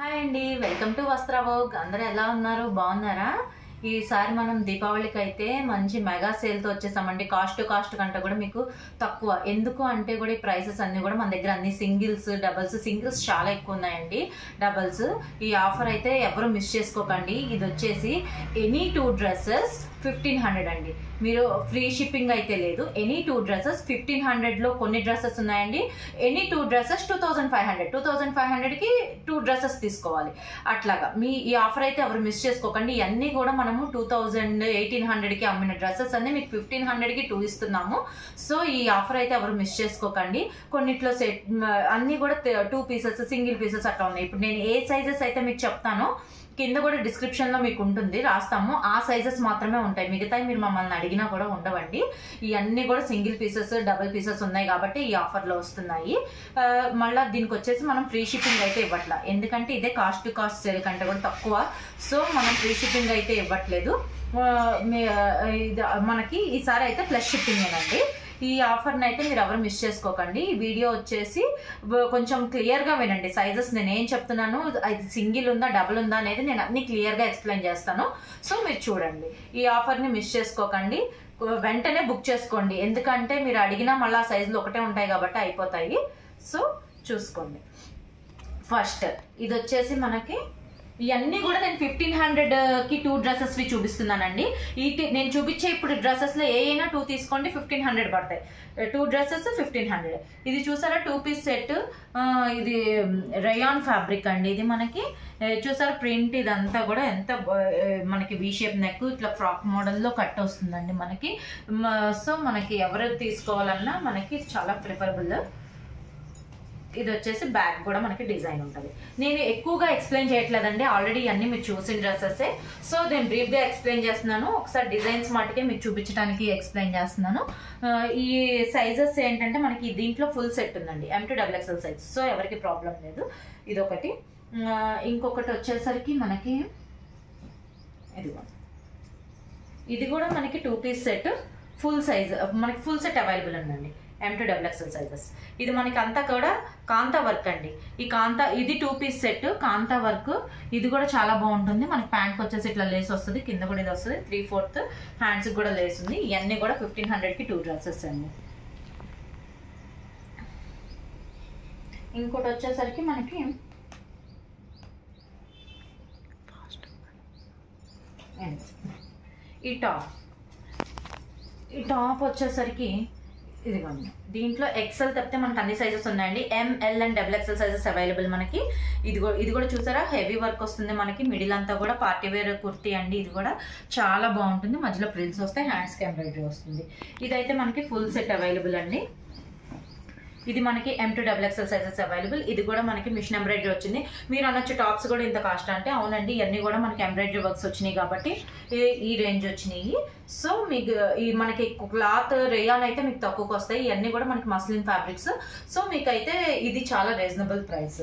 Hi అండి, welcome to వస్త్రవోగ్. అందరూ ఎలా ఉన్నారు? బాగున్నారా? ఈసారి మనం దీపావళికి అయితే మంచి మెగా సేల్తో వచ్చేసామండి. కాస్ట్ టు కాస్ట్ కంటే కూడా మీకు తక్కువ. ఎందుకు అంటే కూడా ఈ ప్రైసెస్ అన్నీ కూడా మన దగ్గర అన్ని సింగిల్స్, డబల్స్, సింగిల్స్ చాలా ఎక్కువ ఉన్నాయండి. డబల్స్ ఈ ఆఫర్ అయితే ఎవరు మిస్ చేసుకోకండి. ఇది వచ్చేసి ఎనీ 2 డ్రెస్సెస్ 1500 అండి. మీరు ఫ్రీ షిప్పింగ్ అయితే లేదు. ఎనీ 2 డ్రెస్సెస్ 1500లో కొన్ని డ్రెస్సెస్ ఉన్నాయండి. ఎనీ 2 డ్రెస్సెస్ 2500కి 2 డ్రెస్సెస్ తీసుకోవాలి. అట్లాగా ఈ ఆఫర్ అయితే ఎవరు మిస్ చేసుకోకండి. ఇవన్నీ కూడా మనము 1800కి అమ్మిన డ్రెస్సెస్ అన్ని మీకు 1500కి 2 ఇస్తున్నాము. సో ఈ ఆఫర్ అయితే ఎవరు మిస్ చేసుకోకండి. కొన్నిట్లో సెట్ అన్ని కూడా 2 పీసెస్, సింగిల్ పీసెస్ అట్లా ఉన్నాయి. ఇప్పుడు నేను ఏ సైజెస్ అయితే మీకు చెప్తానో కింద కూడా డిస్క్రిప్షన్లో మీకు ఉంటుంది, రాస్తాము. ఆ సైజెస్ మాత్రమే ఉంటాయి. మిగతాయి మీరు మమ్మల్ని అడిగినా కూడా ఉండవండి. ఇవన్నీ కూడా సింగిల్ పీసెస్, డబుల్ పీసెస్ ఉన్నాయి కాబట్టి ఈ ఆఫర్లో వస్తున్నాయి. మళ్ళీ దీనికి వచ్చేసి మనం ఫ్రీ షిప్పింగ్ అయితే ఇవ్వట్లా, ఎందుకంటే ఇదే కాస్ట్ టు కాస్ట్ సేల్ కంటే కూడా తక్కువ. సో మనం ఫ్రీ షిప్పింగ్ అయితే ఇవ్వట్లేదు. మనకి ఈసారి అయితే ప్లస్ షిప్పింగేనండి. ఈ ఆఫర్ని అయితే మీరు ఎవరు మిస్ చేసుకోకండి. ఈ వీడియో వచ్చేసి కొంచెం క్లియర్గా వినండి. సైజెస్ నేను ఏం చెప్తున్నాను, అది సింగిల్ ఉందా డబుల్ ఉందా అనేది నేను అన్ని క్లియర్గా ఎక్స్ప్లెయిన్ చేస్తాను. సో మీరు చూడండి, ఈ ఆఫర్ని మిస్ చేసుకోకండి. వెంటనే బుక్ చేసుకోండి, ఎందుకంటే మీరు అడిగినా మళ్ళీ ఆ సైజులు ఒకటే ఉంటాయి కాబట్టి అయిపోతాయి. సో చూసుకోండి. ఫస్ట్ ఇది వచ్చేసి మనకి ఇవన్నీ కూడా నేను 1500కి 2 డ్రెస్సెస్వి చూపిస్తున్నానండి. నేను చూపించే ఇప్పుడు డ్రెస్సెస్లో అయినా 2 తీసుకోండి, 1500 పడతాయి. 2 డ్రెస్సెస్ 1500. ఇది చూసారా 2 పీస్ సెట్. ఇది రయాన్ ఫ్యాబ్రిక్ అండి. ఇది మనకి చూసారా ప్రింట్, ఇదంతా కూడా ఎంత మనకి వీ షేప్ నెక్, ఇట్లా ఫ్రాక్ మోడల్లో కట్ వస్తుందండి మనకి. సో మనకి ఎవరు తీసుకోవాలన్నా మనకి చాలా ప్రిఫరబుల్. ఇది వచ్చేసి బ్యాక్ కూడా మనకి డిజైన్ ఉంటుంది. నేను ఎక్కువగా ఎక్స్ప్లెయిన్ చేయట్లేదండి, ఆల్రెడీ అన్ని మీరు చూసిన డ్రెస్సెసే. సో నేను బ్రీఫ్గా ఎక్స్ప్లెయిన్ చేస్తున్నాను. ఒకసారి డిజైన్స్ మటుకే మీకు చూపించడానికి ఎక్స్ప్లెయిన్ చేస్తున్నాను. ఈ సైజెస్ ఏంటంటే మనకి దీంట్లో ఫుల్ సెట్ ఉందండి, M to XXL size. So ఎవరికి ప్రాబ్లం లేదు. ఇదొకటి. ఇంకొకటి వచ్చేసరికి మనకి ఇది కూడా మనకి 2 పీస్ సెట్ ఫుల్ సైజ్. మనకి ఫుల్ సెట్ అవైలబుల్ ఉందండి, M to XXL సైజెస్. ఇది మనకి అంతా కూడా కాంతా వర్క్ అండి. ఇది 2 పీస్ సెట్ కాంతా వర్క్. ఇది కూడా చాలా బాగుంటుంది. మనకి ప్యాంట్కి వచ్చేసి ఇట్లా లేస్ వస్తుంది, కింద కూడా ఇది వస్తుంది. 3/4 హ్యాండ్స్కి కూడా లేస్ ఉంది. ఇవన్నీ కూడా 1500కి 2 డ్రెస్సెస్ అండి. ఇంకోటి వచ్చేసరికి మనకి ఈ టాప్ వచ్చేసరికి ఇదిగోండి. దీంట్లో ఎక్సెల్ తప్పితే మనకు అన్ని సైజెస్ ఉన్నాయండి. M, L and XXL sizes available మనకి. ఇది కూడా చూసారా హెవీ వర్క్ వస్తుంది మనకి. మిడిల్ అంతా కూడా పార్టీ వేర్ కుర్తీ అండి. ఇది కూడా చాలా బాగుంటుంది. మధ్యలో ప్రిల్స్ వస్తాయి, హ్యాండ్స్కి ఎంబ్రాయిడరీ వస్తుంది. ఇదైతే మనకి ఫుల్ సెట్ అవైలబుల్ అండి. ఇది మనకి M to XXL sizes available. ఇది కూడా మనకి మిషన్ ఎంబ్రాయిడరీ వచ్చింది. మీరు అనొచ్చు టాప్స్ కూడా ఇంత కాస్ట్ అంటే, అవునండి ఇవన్నీ కూడా మనకి ఎంబ్రాయిడరీ వర్క్స్ వచ్చినాయి కాబట్టి ఈ రేంజ్ వచ్చినాయి. సో మీకు మనకి క్లాత్ రేయాన్ అయితే మీకు తక్కువకి వస్తాయి. ఇవన్నీ కూడా మనకి మస్లిన్ ఫ్యాబ్రిక్స్. సో మీకైతే ఇది చాలా రీజనబుల్ ప్రైస్.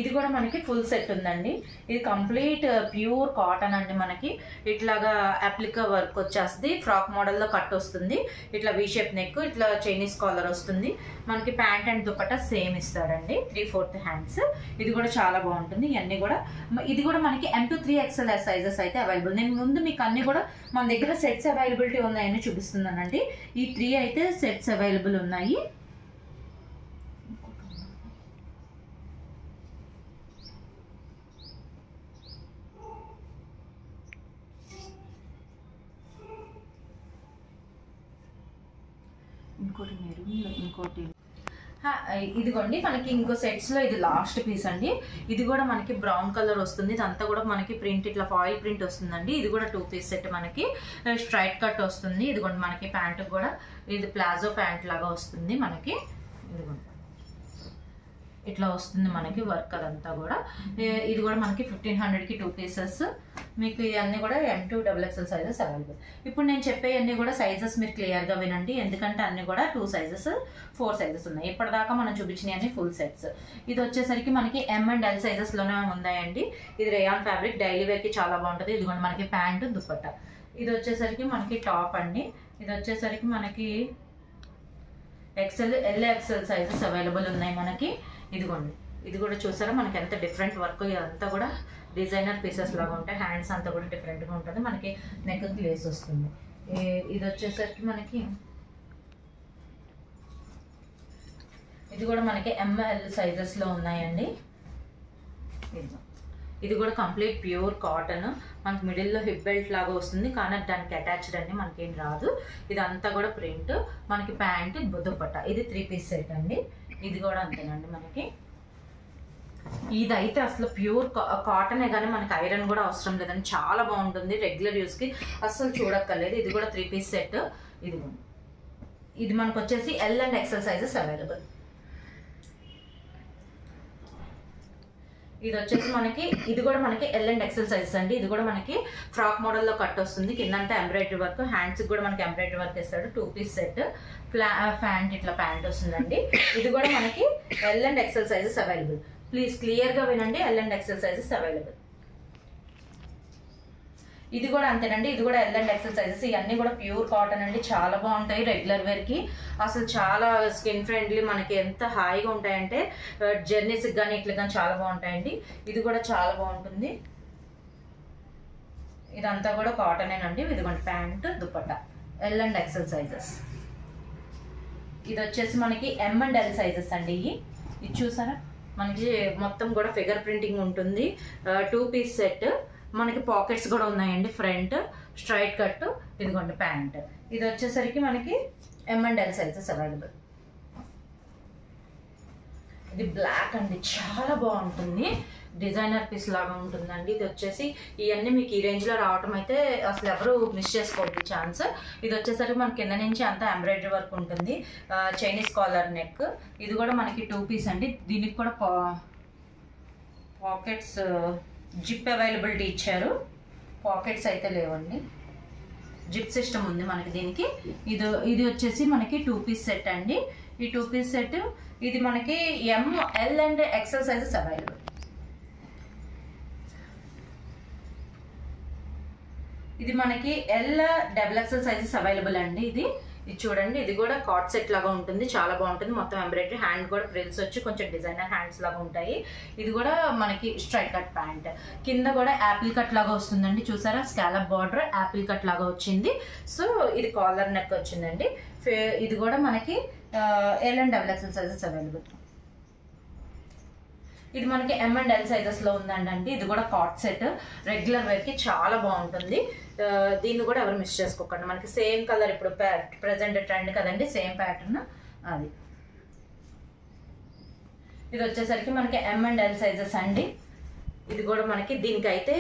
ఇది కూడా మనకి ఫుల్ సెట్ ఉందండి. ఇది కంప్లీట్ ప్యూర్ కాటన్ అండి. మనకి ఇట్లాగా అప్లికా వర్క్ వచ్చేస్తుంది, ఫ్రాక్ మోడల్లో కట్ వస్తుంది, ఇట్లా వీ షేప్ నెక్, ఇట్లా చైనీస్ కాలర్ వస్తుంది. మనకి ప్యాంట్ అండ్ దుపట్టా సేమ్ ఇస్తారండి. 3/4 హ్యాండ్స్. ఇది కూడా చాలా బాగుంటుంది. ఇవన్నీ కూడా ఇది కూడా మనకి M to XXL సైజెస్ అయితే అవైలబుల్. నేను ముందు మీకు అన్ని కూడా మన దగ్గర సెట్స్ అవైలబిలిటీ ఉన్నాయని చూపిస్తున్నానండి. ఈ 3 అయితే సెట్స్ అవైలబుల్ ఉన్నాయి. ఇంకోటి ఇదిగోండి మనకి ఇంకో సెట్స్లో ఇది లాస్ట్ పీస్ అండి. ఇది కూడా మనకి బ్రౌన్ కలర్ వస్తుంది. ఇదంతా కూడా మనకి ప్రింట్ ఇట్లా ఫాయిల్ ప్రింట్ వస్తుందండి. ఇది కూడా 2 పీస్ సెట్ మనకి స్ట్రైట్ కట్ వస్తుంది. ఇదిగోండి మనకి ప్యాంట్ కూడా ఇది ప్లాజో ప్యాంట్ లాగా వస్తుంది మనకి. ఇదిగోండి ఇట్లా వస్తుంది మనకి వర్క్ అదంతా కూడా. ఇది కూడా మనకి 1500కి 2 పీసెస్. మీకు ఇవన్నీ కూడా M to XXL sizes available. ఇప్పుడు నేను చెప్పేవన్నీ కూడా సైజెస్ మీరు క్లియర్గా వినండి, ఎందుకంటే అన్ని కూడా 2 సైజెస్ 4 సైజెస్ ఉన్నాయి. ఇప్పటిదాకా మనం చూపించినవి ఫుల్ సెట్స్. ఇది వచ్చేసరికి మనకి M and L సైజెస్లోనే ఉన్నాయండి. ఇది రేయాన్ ఫ్యాబ్రిక్, డైలీ వేర్కి చాలా బాగుంటుంది. ఇది కూడా మనకి ప్యాంటు దుపట్టా. ఇది వచ్చేసరికి మనకి టాప్ అండి. ఇది వచ్చేసరికి మనకి XL, L, XL sizes available ఉన్నాయి మనకి. ఇదిగోండి, ఇది కూడా చూసారా మనకి ఎంత డిఫరెంట్ వర్క్, ఇదంతా కూడా డిజైనర్ పీసెస్ లాగా ఉంటాయి. హ్యాండ్స్ అంతా కూడా డిఫరెంట్గా ఉంటుంది. మనకి నెక్ లేస్ వస్తుంది. ఇది వచ్చేసరికి మనకి ఇది కూడా మనకి ML సైజెస్లో ఉన్నాయండి. ఇది కూడా కంప్లీట్ ప్యూర్ కాటన్, మనకి మిడిల్లో హిప్ బెల్ట్ లాగా వస్తుంది, కానీ దానికి అటాచ్డ్ అండి, మనకేం రాదు. ఇదంతా కూడా ప్రింట్, మనకి ప్యాంట్ దుపట్టా. ఇది 3 పీస్ సెట్ అండి. ఇది కూడా అంతేనండి. మనకి ఇదైతే అసలు ప్యూర్ కాటనే, కానీ మనకి ఐరన్ కూడా అవసరం లేదండి. చాలా బాగుంటుంది, రెగ్యులర్ యూస్కి అస్సలు చూడక్కర్లేదు. ఇది కూడా 3 పీస్ సెట్. ఇది మనకు వచ్చేసి L and XL sizes available. ఇది వచ్చేసి మనకి ఇది కూడా మనకి L and XL సైజెస్ అండి. ఇది కూడా మనకి ఫ్రాక్ మోడల్లో కట్ వస్తుంది, కిందంతా ఎంబ్రాయిడరీ వర్క్, హ్యాండ్స్కి కూడా మనకి ఎంబ్రాయిడరీ వర్క్ ఇస్తాడు. 2 పీస్ సెట్, ప్యాంట్ ఇట్లా ప్యాంట్ వస్తుందండి. ఇది కూడా మనకి L and XL sizes available. Please క్లియర్గా వినండి, L and XL sizes available. ఇది కూడా అంతేనండి. ఇది కూడా L and XL సైజెస్. ఇవన్నీ కూడా ప్యూర్ కాటన్ అండి, చాలా బాగుంటాయి రెగ్యులర్ వేర్కి. అసలు చాలా స్కిన్ ఫ్రెండ్లీ, మనకి ఎంత హాయిగా ఉంటాయంటే జర్నీస్కి కానీ ఇట్లా కానీ చాలా బాగుంటాయండి. ఇది కూడా చాలా బాగుంటుంది. ఇదంతా కూడా కాటనేనండి. ఇదిగోండి pant dupatta L and XL sizes. ఇది వచ్చేసి మనకి M and L సైజెస్ అండి. ఇది చూసారా మనకి మొత్తం కూడా ఫిగర్ ప్రింటింగ్ ఉంటుంది. 2 పీస్ సెట్, మనకి పాకెట్స్ కూడా ఉన్నాయండి. Front straight cut. ఇదిగోండి ప్యాంట్. ఇది వచ్చేసరికి మనకి M and L sizes available. ఇది బ్లాక్ అండి, చాలా బాగుంటుంది, డిజైనర్ పీస్ లాగా ఉంటుందండి. ఇది వచ్చేసి ఇవన్నీ మీకు ఈ రేంజ్లో రావటం అయితే అసలు ఎవరు మిస్ చేసుకోవద్దు ఛాన్స్. ఇది వచ్చేసరికి మన కింద నుంచి అంతా ఎంబ్రాయిడరీ వర్క్ ఉంటుంది, చైనీస్ కాలర్ నెక్. ఇది కూడా మనకి 2 పీస్ అండి. దీనికి కూడా పాకెట్స్ జిప్ అవైలబిలిటీ ఇచ్చారు, పాకెట్స్ అయితే లేవండి. జిప్ సిస్టమ్ ఉంది మనకి దీనికి. ఇది వచ్చేసి మనకి 2 పీస్ సెట్ అండి. ఈ 2 పీస్ సెట్ ఇది మనకి M, L and XL sizes available. ఇది మనకి L, XXL సైజెస్ అవైలబుల్ అండి. ఇది చూడండి, ఇది కూడా కాట్ సెట్ లాగా ఉంటుంది, చాలా బాగుంటుంది. మొత్తం ఎంబ్రాయిడరీ, హ్యాండ్ కూడా ఫ్రిల్స్ వచ్చి కొంచెం డిజైనర్ హ్యాండ్స్ లాగా ఉంటాయి. ఇది కూడా మనకి స్ట్రైట్ కట్ ప్యాంట్, కింద కూడా యాపిల్ కట్ లాగా వస్తుందండి. చూసారా స్కాలప్ బార్డర్ యాపిల్ కట్ లాగా వచ్చింది. సో ఇది కాలర్ నెక్ వచ్చిందండి. ఇది కూడా మనకి L and XXL sizes available. ఇది మనకి M and L సైజెస్లో ఉందండి. ఇది కూడా కాట్ సెట్, రెగ్యులర్ వేర్కి చాలా బాగుంటుంది. దీన్ని కూడా ఎవరు మిస్ చేసుకోకండి. మనకి సేమ్ కలర్, ఇప్పుడు ప్రెజెంట్ ట్రెండ్ కదండి, సేమ్ ప్యాటర్న్ అది. ఇది వచ్చేసరికి మనకి M and L సైజెస్ అండి. ఇది కూడా మనకి దీనికైతే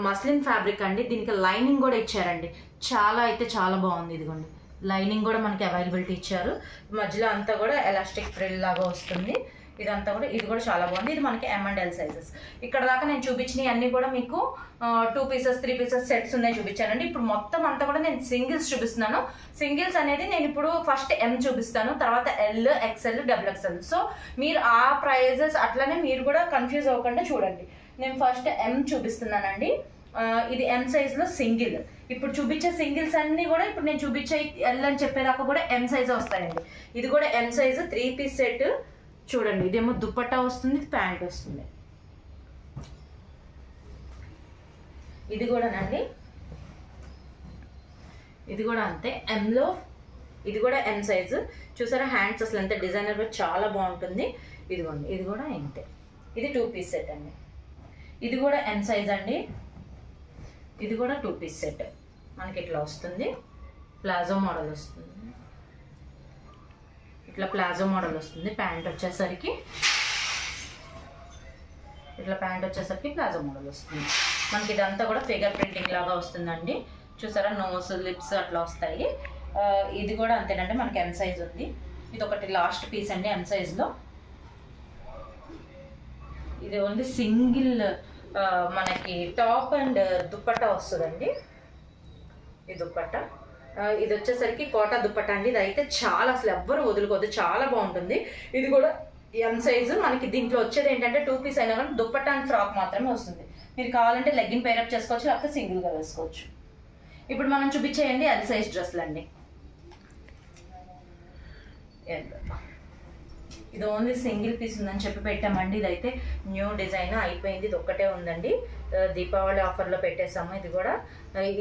మస్లిన్ ఫ్యాబ్రిక్ అండి, దీనికి లైనింగ్ కూడా ఇచ్చారండి. చాలా అయితే చాలా బాగుంది. ఇదిగోండి లైనింగ్ కూడా మనకి అవైలబిలిటీ ఇచ్చారు. మధ్యలో అంతా కూడా ఎలాస్టిక్ ఫ్రిల్ లాగా వస్తుంది. ఇదంతా కూడా ఇది కూడా చాలా బాగుంది. ఇది మనకి M and L సైజెస్. ఇక్కడ దాకా నేను చూపించినవి అన్నీ కూడా మీకు 2 పీసెస్ 3 పీసెస్ సెట్స్ ఉన్నాయి చూపించానండి. ఇప్పుడు మొత్తం అంతా కూడా నేను సింగిల్స్ చూపిస్తున్నాను. సింగిల్స్ అనేది నేను ఇప్పుడు ఫస్ట్ M చూపిస్తాను, తర్వాత L, XL, XXL. సో మీరు ఆ ప్రైజెస్ అట్లనే మీరు కూడా కన్ఫ్యూజ్ అవ్వకుండా చూడండి. నేను ఫస్ట్ M చూపిస్తున్నానండి. ఇది M సైజ్లో సింగిల్. ఇప్పుడు చూపించే సింగిల్స్ అన్నీ కూడా ఇప్పుడు నేను చూపించే L అని చెప్పేదాకా కూడా M సైజ్ వస్తాయండి. ఇది కూడా M సైజ్ 3 పీస్ సెట్ చూడండి. ఇదేమో దుపట్టా వస్తుంది, ప్యాంట్ వస్తుంది. ఇది కూడానండి, ఇది కూడా అంతే Mలో. ఇది కూడా M సైజు. చూసారా హ్యాండ్స్ అసలు ఎంత డిజైనర్, చాలా బాగుంటుంది. ఇదిగోండి ఇది కూడా అంతే. ఇది 2 పీస్ సెట్ అండి. ఇది కూడా M సైజ్ అండి. ఇది కూడా 2 పీస్ సెట్, మనకి ఇట్లా వస్తుంది, ప్లాజో మోడల్ వస్తుంది. ఇట్లా ప్లాజో మోడల్ వస్తుంది. ప్యాంట్ వచ్చేసరికి ఇట్లా ప్లాజో మోడల్ వస్తుంది. మనకి ఇదంతా కూడా ఫిగర్ ప్రింటింగ్ లాగా వస్తుందండి. చూసారా నోస్, లిప్స్ అట్లా వస్తాయి. ఇది కూడా అంతేనండి, మనకి M సైజ్ ఉంది. ఇది ఒకటి లాస్ట్ పీస్ అండి M సైజ్లో. ఇది ఓన్లీ సింగిల్ మనకి టాప్ అండ్ దుపట్టా వస్తుందండి. ఈ దుపట్టా ఇది వచ్చేసరికి కోటా దుపట్టా అండి. ఇది అయితే చాలా అసలు ఎవ్వరు వదులుకోవద్దు, చాలా బాగుంటుంది. ఇది కూడా M సైజు. మనకి దీంట్లో వచ్చేది ఏంటంటే 2 పీస్ అయినా కానీ దుపట్టా అండ్ ఫ్రాక్ మాత్రమే వస్తుంది. మీరు కావాలంటే లెగ్గిన్ పేరప్ చేసుకోవచ్చు, లేకపోతే సింగిల్గా వేసుకోవచ్చు. ఇప్పుడు మనం చూపించేయండి L సైజ్ డ్రెస్లు అండి. ఇది ఓన్లీ సింగిల్ పీస్ ఉందని చెప్పి పెట్టామండి. ఇదైతే న్యూ డిజైన్ అయిపోయింది, ఇది ఒక్కటే ఉందండి. దీపావళి ఆఫర్లో పెట్టేసాము. ఇది కూడా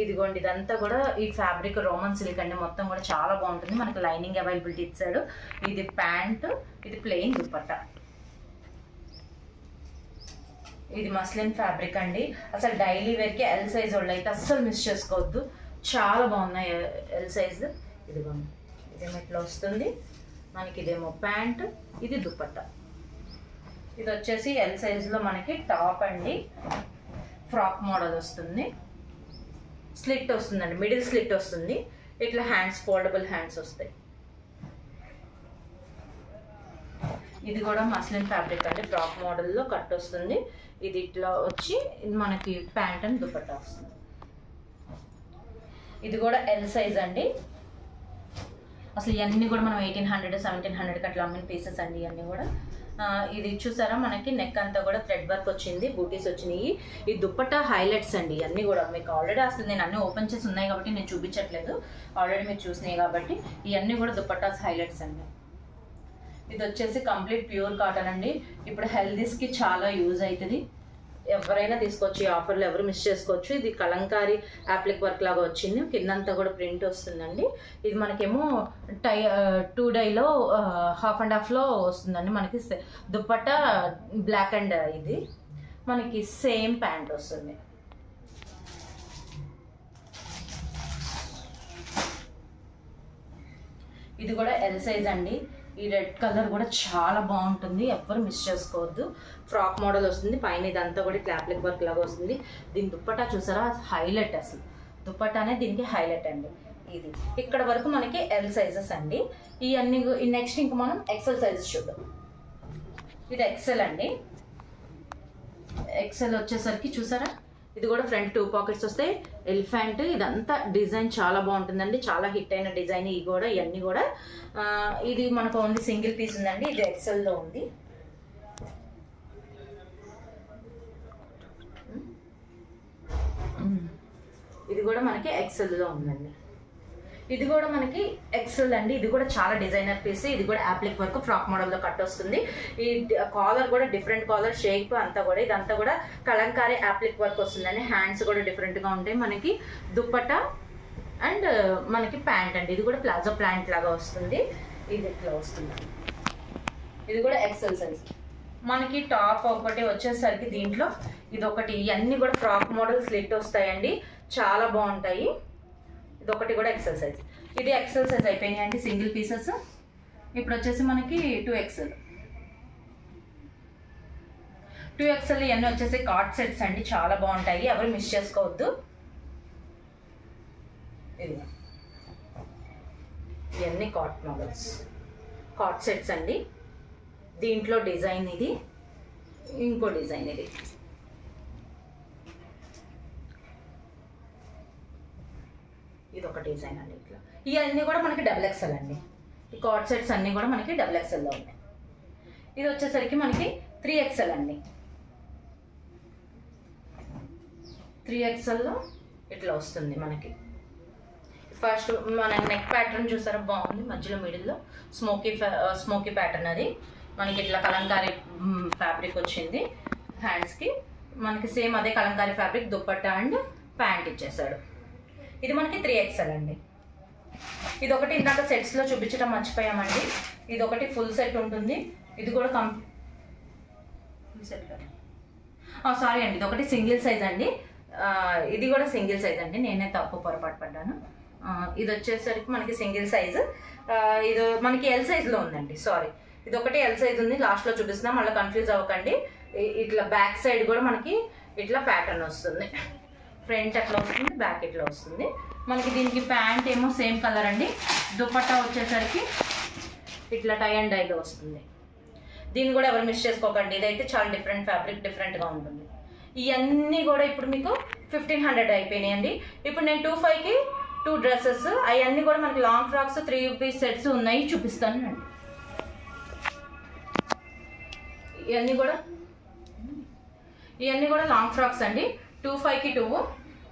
ఇదిగోండి, ఇదంతా కూడా ఈ ఫ్యాబ్రిక్ రోమన్ సిల్క్ అండి. మొత్తం కూడా చాలా బాగుంటుంది. మనకి లైనింగ్ అవైలబిలిటీ ఇచ్చాడు. ఇది ప్యాంట్, ఇది ప్లెయిన్ దుపట్టా. ఇది మస్లిన్ ఫ్యాబ్రిక్ అండి. అసలు డైలీ వేర్కి ఎల్ సైజ్ వాళ్ళు అయితే అస్సలు మిస్ చేసుకోవద్దు, చాలా బాగున్నాయి ఎల్ సైజ్. ఇదిగోండి, ఇదేమో ఇట్లా వస్తుంది మనకి. ఇదేమో ప్యాంట్, ఇది దుపట్టా. ఇది వచ్చేసి ఎల్ సైజులో మనకి టాప్ అండి. ఫ్రాక్ మోడల్ వస్తుంది, స్లిట్ వస్తుందండి, మిడిల్ స్లిట్ వస్తుంది. ఇట్లా హ్యాండ్స్, ఫోల్డబుల్ హ్యాండ్స్ వస్తాయి. ఇది కూడా మస్లిన్ ఫ్యాబ్రిక్ అండి, ఫ్రాక్ మోడల్లో కట్ వస్తుంది. ఇది ఇట్లా వచ్చి మనకి ప్యాంట్ అండ్ దుపట్టా వస్తుంది. ఇది కూడా ఎల్ సైజ్ అండి. అసలు ఇవన్నీ కూడా మనం 1800, 1700 అట్లా అమ్మిన పీసెస్ అండి ఇవన్నీ కూడా. ఇది చూసారా, మనకి నెక్ అంతా కూడా థ్రెడ్ వర్క్ వచ్చింది, బూటీస్ వచ్చినాయి. ఈ దుపట్టా హైలైట్స్ అండి ఇవన్నీ కూడా. మీకు ఆల్రెడీ అసలు నేను అన్ని ఓపెన్ చేసి ఉన్నాయి కాబట్టి నేను చూపించట్లేదు, ఆల్రెడీ మీరు చూసినాయి కాబట్టి. ఇవన్నీ కూడా దుపట్టాస్ హైలైట్స్ అండి. ఇది వచ్చేసి కంప్లీట్ ప్యూర్ కాటన్ అండి. ఇప్పుడు హెల్దీస్కి చాలా యూజ్ అవుతుంది, ఎవరైనా తీసుకోవచ్చు. ఈ ఆఫర్లో ఎవరు మిస్ చేసుకోవచ్చు. ఇది కలంకారీ యాప్లిక్ వర్క్ లాగా వచ్చింది, కిందంతా కూడా ప్రింట్ వస్తుందండి. ఇది మనకేమో 2 డైలో 1/2లో వస్తుందండి. మనకి దుపట్టా బ్లాక్ అండ్ ఇది మనకి సేమ్ ప్యాంట్ వస్తుంది. ఇది కూడా ఎల్ సైజ్ అండి. ఈ రెడ్ కలర్ కూడా చాలా బాగుంటుంది, ఎవ్వరు మిస్ చేసుకోవద్దు. ఫ్రాక్ మోడల్ వస్తుంది, పైన ఇదంతా కూడా ఇట్లా యాప్లిక్ వర్క్ లాగా వస్తుంది. దీని దుపట్టా చూసారా, హైలైట్. అసలు దుపట్టానే దీనికి హైలైట్ అండి. ఇది ఇక్కడ వరకు మనకి ఎల్ సైజెస్ అండి. ఇవన్నీ నెక్స్ట్ ఇంకా మనం ఎక్సెల్ సైజెస్ చూద్దాం. ఇది ఎక్సెల్ అండి. ఎక్సెల్ వచ్చేసరికి చూసారా, ఇది కూడా ఫ్రంట్ 2 పాకెట్స్ వస్తాయి. ఎలిఫెంట్, ఇదంతా డిజైన్ చాలా బాగుంటుందండి, చాలా హిట్ అయిన డిజైన్. ఇవి కూడా ఇవన్నీ కూడా ఇది మనకు ఓన్లీ సింగిల్ పీస్ ఉందండి. ఇది ఎక్సెల్లో ఉంది. ఇది కూడా మనకి ఎక్సెల్లో ఉందండి. ఇది కూడా మనకి ఎక్సెల్ అండి. ఇది కూడా చాలా డిజైనర్ పీస్. ఇది కూడా యాప్లిక్ వర్క్ ఫ్రాక్ మోడల్లో కట్ వస్తుంది. ఈ కాలర్ కూడా డిఫరెంట్ కాలర్, షేప్ అంతా కూడా ఇదంతా కూడా కలంకారీ యాప్లిక్ వర్క్ వస్తుందండి. హ్యాండ్స్ కూడా డిఫరెంట్గా ఉంటాయి. మనకి దుపట్టా అండ్ మనకి ప్యాంట్ అండి. ఇది కూడా ప్లాజో ప్యాంట్ లాగా వస్తుంది. ఇది ఇట్లా వస్తుంది. ఇది కూడా ఎక్సెల్ సైజ్. మనకి టాప్ ఒకటి వచ్చేసరికి దీంట్లో ఇది ఒకటి, ఇవన్నీ కూడా ఫ్రాక్ మోడల్ స్లిట్ వస్తాయండి, చాలా బాగుంటాయి. ఇది ఒకటి కూడా ఎక్సెల్ సైజ్. ఇది ఎక్సెల్ సైజ్ అయిపోయినాయి అండి సింగిల్ పీసెస్. ఇప్పుడు వచ్చేసి మనకి 2XL. 2XL ఇవన్నీ వచ్చేసి కార్డ్ సెట్స్ అండి, చాలా బాగుంటాయి, ఎవరు మిస్ చేసుకోవద్దు. ఇది ఇవన్నీ కార్డ్ మోడల్స్, కార్డ్ సెట్స్ అండి. దీంట్లో డిజైన్ ఇది, ఇంకో డిజైన్ ఇది. ఇది ఒక డిజైన్ అండి. ఇట్లా ఇవన్నీ కూడా మనకి XXL అండి. ఈ కార్డ్ సెట్స్ అన్నీ కూడా మనకి XXLలో ఉన్నాయి. ఇది వచ్చేసరికి మనకి 3XL అండి. 3XLలో ఇట్లా వస్తుంది మనకి. ఫస్ట్ మన నెక్ ప్యాటర్న్ చూసారా, బాగుంది. మధ్యలో మిడిల్లో స్మోకీ ప్యాటర్న్. అది మనకి ఇట్లా కలంకారీ ఫ్యాబ్రిక్ వచ్చింది. హ్యాండ్స్కి మనకి సేమ్ అదే Kalamkari fabric, dupatta and pant ఇచ్చేసాడు. ఇది మనకి 3XL అండి. ఇది ఒకటి ఇందాక సెట్స్లో చూపించడం మర్చిపోయామండి. ఇది ఒకటి ఫుల్ సెట్ ఉంటుంది. ఇది కూడా ఫుల్ సెట్ సారీ అండి, ఇది ఒకటి సింగిల్ సైజ్ అండి. ఇది కూడా సింగిల్ సైజ్ అండి, నేనే తప్పు పొరపాటు పడ్డాను. ఇది వచ్చేసరికి మనకి సింగిల్ సైజ్. ఇది మనకి ఎల్ సైజ్లో ఉందండి, సారీ. ఇది ఒకటి ఎల్ సైజ్ ఉంది, లాస్ట్లో చూపిస్తున్నాం, మళ్ళీ కన్ఫ్యూజ్ అవ్వకండి. ఇట్లా బ్యాక్ సైడ్ కూడా మనకి ఇట్లా ప్యాటర్న్ వస్తుంది. ఫ్రంట్ అట్లా వస్తుంది, బ్యాక్ ఇట్లా వస్తుంది. మనకి దీనికి ప్యాంట్ ఏమో సేమ్ కలర్ అండి. దుపట్టా వచ్చేసరికి ఇట్లా టై అండ్ డైలో వస్తుంది. దీన్ని కూడా ఎవరు మిస్ చేసుకోకండి, ఇదైతే చాలా డిఫరెంట్ ఫ్యాబ్రిక్, డిఫరెంట్గా ఉంటుంది. ఇవన్నీ కూడా ఇప్పుడు మీకు 1500 అయిపోయినాయండి. ఇప్పుడు నేను 25కి 2 డ్రెస్సెస్, అవన్నీ కూడా మనకి లాంగ్ ఫ్రాక్స్ 3 పీస్ సెట్స్ ఉన్నాయి, చూపిస్తాను అండి. ఇవన్నీ కూడా లాంగ్ ఫ్రాక్స్ అండి. 25కి 2.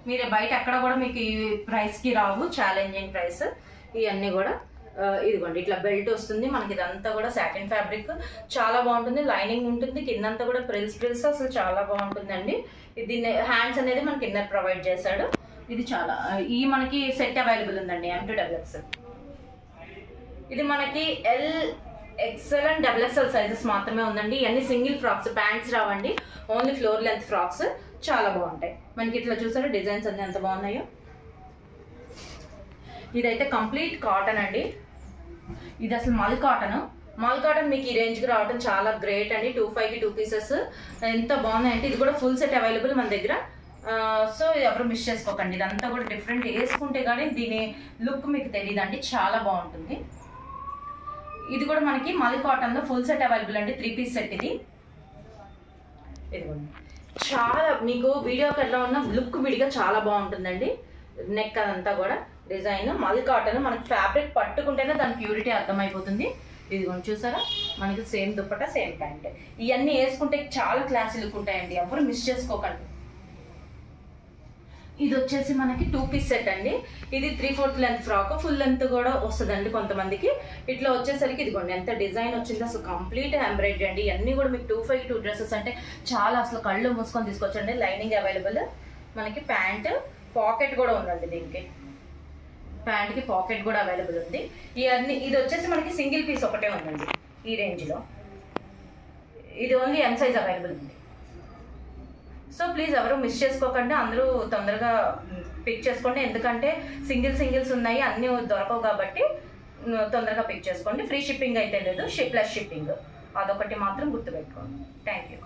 మీరు బయట ఎక్కడ కూడా మీకు ఈ ప్రైస్కి రావు, ఛాలెంజింగ్ ప్రైస్. ఇవన్నీ కూడా ఇదిగోండి ఇట్లా బెల్ట్ వస్తుంది మనకి. ఇదంతా కూడా సాటిన్ ఫ్యాబ్రిక్, చాలా బాగుంటుంది. లైనింగ్ ఉంటుంది, కిందంతా కూడా ప్రిల్స్ అసలు చాలా బాగుంటుందండి. దీన్ని హ్యాండ్స్ అనేది మనకి ఇన్నర్ ప్రొవైడ్ చేశాడు. ఇది చాలా ఈ మనకి సెట్ అవైలబుల్ ఉందండి M2XXL. ఇది మనకి XL అండ్ XXL సైజెస్ మాత్రమే ఉందండి. ఇవన్నీ సింగిల్ ఫ్రాక్స్, ప్యాంట్స్ రావండి, ఓన్లీ ఫ్లోర్ లెంత్ ఫ్రాక్స్. చాలా బాగుంటాయి మనకి. ఇట్లా చూసారా డిజైన్స్ అన్ని ఎంత బాగున్నాయో. ఇదైతే కంప్లీట్ కాటన్ అండి. ఇది అసలు మల్ కాటన్ మీకు ఈ రేంజ్కి రావడం చాలా గ్రేట్ అండి. 25కి 2 పీసెస్ ఎంత బాగున్నాయంటే. ఇది కూడా ఫుల్ సెట్ అవైలబుల్ మన దగ్గర. సో ఎవరు మిస్ చేసుకోకండి. ఇదంతా కూడా డిఫరెంట్, వేసుకుంటే కానీ దీని లుక్ మీకు తెలియదండి, చాలా బాగుంటుంది. ఇది కూడా మనకి మల్ కాటన్లో ఫుల్ సెట్ అవైలబుల్ అండి. 3 పీస్ సెట్ ఇది. ఇదిగోండి చాలా మీకు వీడియోకి ఎలా ఉన్న లుక్ విడిగా చాలా బాగుంటుందండి. నెక్ అదంతా కూడా డిజైన్ మల్ కాటన్, మనకి ఫ్యాబ్రిక్ పట్టుకుంటేనే దాని ప్యూరిటీ అర్థమైపోతుంది. ఇదిగోండి చూసారా మనకి సేమ్ దుప్పట సేమ్ ప్యాంట్. ఇవన్నీ వేసుకుంటే చాలా క్లాసీ లుక్ ఉంటాయండి, ఎవరు మిస్ చేసుకోకండి. ఇది వచ్చేసి మనకి 2 పీస్ సెట్ అండి. ఇది 3/4 లెంత్ ఫ్రాక్, ఫుల్ లెంత్ కూడా వస్తుందండి కొంతమందికి. ఇట్లా వచ్చేసరికి ఇదిగోండి ఎంత డిజైన్ వచ్చింది, అసలు కంప్లీట్ ఎంబ్రాయిడరీ అండి. ఇవన్నీ కూడా మీకు 2/5 2 డ్రెస్సెస్ అంటే చాలా అసలు కళ్ళు మూసుకొని తీసుకొచ్చండి. లైనింగ్ అవైలబుల్ మనకి. ప్యాంట్ పాకెట్ కూడా ఉందండి, దీనికి ప్యాంట్కి పాకెట్ కూడా అవైలబుల్ ఉంది. ఇవన్నీ ఇది వచ్చేసి మనకి సింగిల్ పీస్ ఒకటే ఉందండి ఈ రేంజ్లో. ఇది ఓన్లీ M సైజ్ అవైలబుల్ ఉంది. సో ప్లీజ్ ఎవరు మిస్ చేసుకోకండి, అందరూ తొందరగా పిక్ చేసుకోండి. ఎందుకంటే సింగిల్స్ ఉన్నాయి, అన్నీ దొరకవు కాబట్టి తొందరగా పిక్ చేసుకోండి. ఫ్రీ షిప్పింగ్ అయితే లేదు, ప్లస్ షిప్పింగ్ అదొకటి మాత్రం గుర్తుపెట్టుకోండి. Thank you.